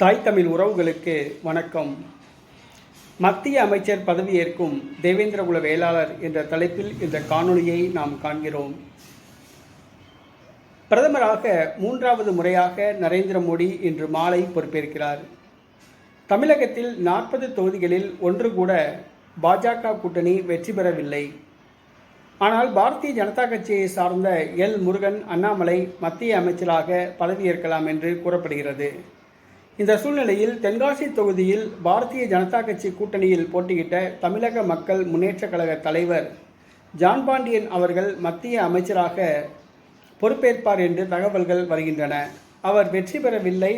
தாய் தமிழ் உறவுகளுக்கு வணக்கம். மத்திய அமைச்சர் பதவியேற்கும் தேவேந்திரகுல வேளாளர் என்ற தலைப்பில் இந்த காணொளியை நாம் காண்கிறோம். பிரதமராக 3வது முறையாக நரேந்திர மோடி இன்று மாலை பொறுப்பேற்கிறார். தமிழகத்தில் 40 தொகுதிகளில் ஒன்று கூட பாஜக கூட்டணி வெற்றி பெறவில்லை. ஆனால் பாரதிய ஜனதா கட்சியை சார்ந்த எல். முருகன், அண்ணாமலை மத்திய அமைச்சராக பதவியேற்கலாம் என்று கூறப்படுகிறது. இந்த சூழ்நிலையில் தென்காசி தொகுதியில் பாரதிய ஜனதா கட்சி கூட்டணியில் போட்டியிட்ட தமிழக மக்கள் முன்னேற்றக் கழக தலைவர் ஜான் பாண்டியன் அவர்கள் மத்திய அமைச்சராக பொறுப்பேற்பார் என்று தகவல்கள் வருகின்றன. அவர் வெற்றி பெறவில்லை.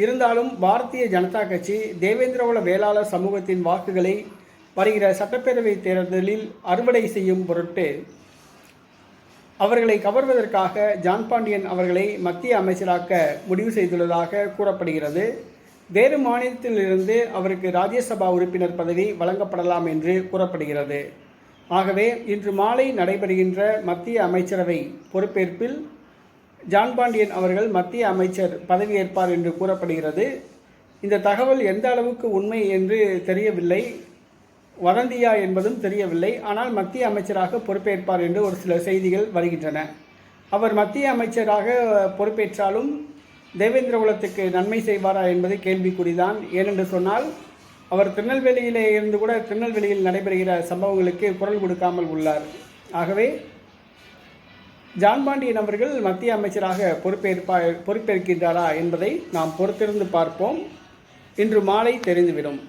இருந்தாலும் பாரதிய ஜனதா கட்சி தேவேந்திரகுல வேளாளர் சமூகத்தின் வாக்குகளை வருகிற சட்டப்பேரவை தேர்தலில் அறுவடை செய்யும் பொருட்டு அவர்களை கவர்வதற்காக ஜான் பாண்டியன் அவர்களை மத்திய அமைச்சராக்க முடிவு செய்துள்ளதாக கூறப்படுகிறது. வேறு மாநிலத்திலிருந்து அவருக்கு ராஜ்யசபா உறுப்பினர் பதவி வழங்கப்படலாம் என்று கூறப்படுகிறது. ஆகவே இன்று மாலை நடைபெறுகின்ற மத்திய அமைச்சரவை பொறுப்பேற்பில் ஜான் பாண்டியன் அவர்கள் மத்திய அமைச்சர் பதவியேற்பார் என்று கூறப்படுகிறது. இந்த தகவல் எந்த அளவுக்கு உண்மை என்று தெரியவில்லை, வதந்தியா என்பதும் தெரியவில்லை. ஆனால் மத்திய அமைச்சராக பொறுப்பேற்பார் என்று ஒரு சில செய்திகள் வருகின்றன. அவர் மத்திய அமைச்சராக பொறுப்பேற்றாலும் தேவேந்திரகுலத்துக்கு நன்மை செய்வாரா என்பது கேள்விக்குறிதான். ஏனென்று சொன்னால் அவர் திருநெல்வேலியிலே இருந்து கூட திருநெல்வேலியில் நடைபெறுகிற சம்பவங்களுக்கு குரல் கொடுக்காமல் உள்ளார். ஆகவே ஜான் பாண்டியன் அவர்கள் மத்திய அமைச்சராக பொறுப்பேற்கின்றாரா என்பதை நாம் பொறுத்திருந்து பார்ப்போம். இன்று மாலை தெரிந்துவிடும்.